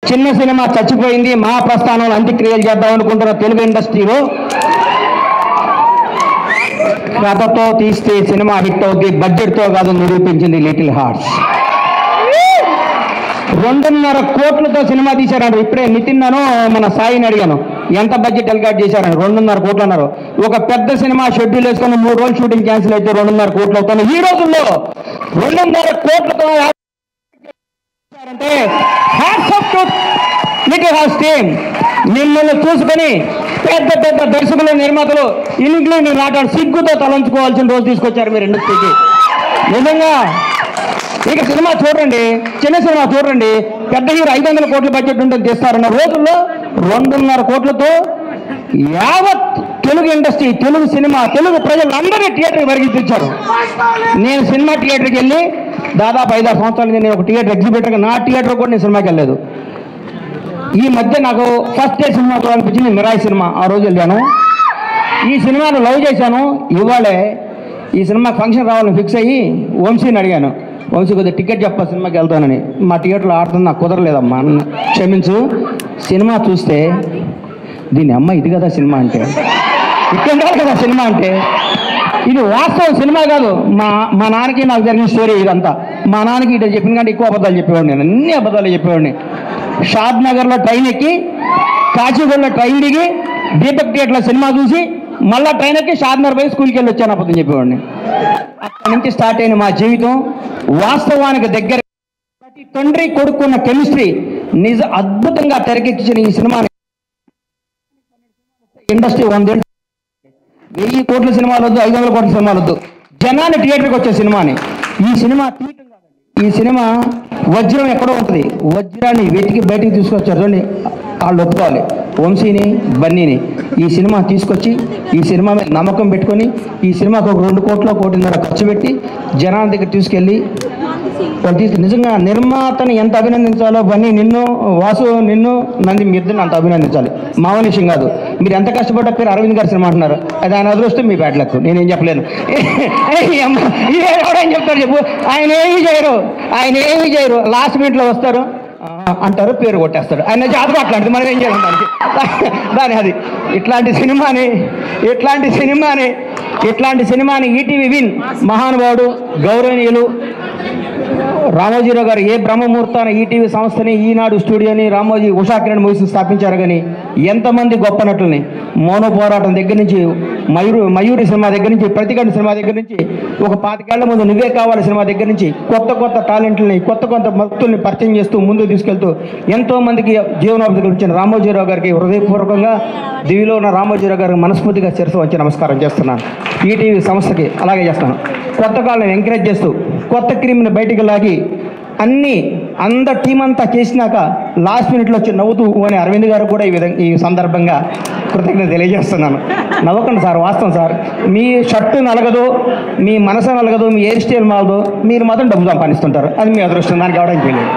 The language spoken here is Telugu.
చిన్న సినిమా చచ్చిపోయింది, మా ప్రస్థానంలో అంత్యక్రియలు చేద్దాం అనుకుంటున్న తెలుగు ఇండస్ట్రీలో కథతో తీస్తే సినిమా హిట్ అవుద్ది, బడ్జెట్తో కాదు నిరూపించింది లిటిల్ హార్ట్స్. 2.5 కోట్లతో సినిమా తీశారంట. ఇప్పుడే నితిన్ మన సాయిని అడిగాను, ఎంత బడ్జెట్ ఎల్కాట్ చేశారని. 2.5 కోట్లు అన్నారు. ఒక పెద్ద సినిమా షెడ్యూల్ వేసుకొని 3 రోజులు షూటింగ్ క్యాన్సిల్ అయితే 2.5 కోట్లు అవుతాను. ఈ రోజుల్లో 2.5 కోట్లతో అంటే hats off to little hearts team. మిమ్మల్ని చూసుకొని పెద్ద పెద్ద దర్శకులు, నిర్మాతలు ఇంగ్లీష్ నాటాడు సిగ్గుతో తలంచుకోవాల్సిన రోజు తీసుకొచ్చారు మీరు ఇండస్ట్రీకి. నిజంగా ఇక సినిమా చూడండి, చిన్న సినిమా చూడండి, పెద్ద హీరో 500 కోట్ల బడ్జెట్ ఉంటుంది తీస్తారన్న రోజుల్లో 2.5 కోట్లతో యావత్ తెలుగు ఇండస్ట్రీ, తెలుగు సినిమా, తెలుగు ప్రజలందరినీ థియేటర్కి పరిగెత్తించారు. నేను సినిమా థియేటర్కి వెళ్ళి దాదాపు 5-6 సంవత్సరాల నేను ఒక థియేటర్ ఎగ్జిబిటర్గా, నా థియేటర్ కూడా నేను సినిమాకి వెళ్ళలేదు. ఈ మధ్య నాకు ఫస్ట్ డే సినిమా చూడాలనిపించింది మిరాయి సినిమా. ఆ రోజు వెళ్ళాను. ఈ సినిమాను లవ్ చేశాను. ఇవాళే ఈ సినిమా ఫంక్షన్ రావాలని ఫిక్స్ అయ్యి వంశీని అడిగాను, వంశీ కొద్దిగా టికెట్ చెప్పా సినిమాకి వెళ్తానని. మా థియేటర్లో ఆడుతుంది, నాకు కుదరలేదమ్మా, క్షమించు. సినిమా చూస్తే దీని అమ్మ ఇది కదా సినిమా అంటే, ఇక్కడ కదా సినిమా అంటే. ఇది వాస్తవం, సినిమా కాదు. మా నాన్నకి నాకు జరిగిన స్టోరీ ఇదంతా. మా నాన్నకి ఇటు చెప్పిన కంటే ఎక్కువ అబద్ధాలు చెప్పేవాడిని, నేను అన్ని అబద్ధాలు చెప్పేవాడిని. షాద్ నగర్లో ట్రైన్ ఎక్కి, కాచిగూడలో ట్రైన్ దిగి, దీపక్ థియేటర్లో సినిమా చూసి, మళ్ళీ ట్రైన్ ఎక్కి షాద్ నగర్ పోయి స్కూల్కి వెళ్ళి వచ్చాను, అబద్ధం చెప్పేవాడిని. అక్కడి నుంచి స్టార్ట్ అయిన మా జీవితం వాస్తవానికి దగ్గర. ప్రతి తండ్రి కొడుకున్న కెమిస్ట్రీ నిజ అద్భుతంగా తెరకెక్కించిన ఈ సినిమాని ఇండస్ట్రీ 100 కోట్ల సినిమాలు వద్దు, 500 కోట్ల సినిమాలు వద్దు, జనాన్ని థియేటర్కి వచ్చే సినిమాని. ఈ సినిమా తీయటం కాదండి, ఈ సినిమా వజ్రం ఎక్కడో ఉంటుంది, వజ్రాన్ని వెతికి బయటికి తీసుకొచ్చారు. చూడండి, వాళ్ళు ఒప్పుకోవాలి, వంశీని, బన్నీని. ఈ సినిమా తీసుకొచ్చి ఈ సినిమా మీద నమ్మకం పెట్టుకొని ఈ సినిమాకు ఒక 2 కోట్ల 1.5 కోట్ల ఖర్చు పెట్టి జనాల దగ్గర తీసుకెళ్ళి నిజంగా నిర్మాతని ఎంత అభినందించాలో, బన్నీ నిన్ను, వాసు నిన్ను, నంది మీ ఇద్దరిని అంత అభినందించాలి. మామూలు విషయం కాదు. మీరు ఎంత కష్టపడ్డ పేరు అరవింద్ గారి సినిమా అంటున్నారు, అది ఆయన అదృష్టం, మీ బ్యాడ్ లక్, నేనేం చెప్పలేను. ఎవడేం చెప్తారు చెప్పు. ఆయన ఏమీ చేయరు, లాస్ట్ మినిట్లో వస్తారు అంటారు, పేరు కొట్టేస్తాడు. ఆయన జాతర అట్లాంటిది, మనం ఏం చేయాలి దాని. అది ఇట్లాంటి సినిమాని ఈటీవీ విన్ మహానుభావుడు గౌరవనీయులు రామోజీరావు గారు ఏ బ్రహ్మముహూర్తాన ఈటీవీ సంస్థని, ఈనాడు స్టూడియోని, రామోజీ ఉషాకిరణ్ మూవీస్ స్థాపించారు. కానీ ఎంతమంది గొప్ప నటుల్ని, మౌన పోరాటం దగ్గర నుంచి, మయూరి సినిమా దగ్గర నుంచి, ప్రతిఘటన సినిమా దగ్గర నుంచి, ఒక 25 ఏళ్ల ముందు నువ్వే కావాలి సినిమా దగ్గర నుంచి కొత్త టాలెంట్లని, కొత్త భక్తుల్ని పరిచయం చేస్తూ ముందుకు తీసుకెళ్తూ ఎంతోమందికి జీవనోపాధి కల్పించిన రామోజీరావు గారికి హృదయపూర్వకంగా, దివిలో ఉన్న రామోజీరావు గారికి మనస్ఫూర్తిగా శిరస్సు వంచి నమస్కారం చేస్తున్నాను. ఈటీవీ సంస్థకి అలాగే చేస్తాను. కొత్త కాళ్ళని ఎంకరేజ్ చేస్తూ కొత్త క్రీమ్ని బయటికి లాగి అందరు టీం అంతా చేసినాక లాస్ట్ మినిట్లో వచ్చి నవ్వుతూ అని అరవింద్ గారు కూడా ఈ సందర్భంగా కృతజ్ఞత తెలియజేస్తున్నాను. నవ్వకండి సార్, వాస్తవం సార్. మీ షర్టు నలగదు, మీ మనసు నలగదు, మీ హెయిర్ స్టైల్ మాలదు, మీరు మాత్రం డబ్బు సంపాదిస్తుంటారు. అది మీ అదృష్టం, దానికి అవడానికి తెలియదు.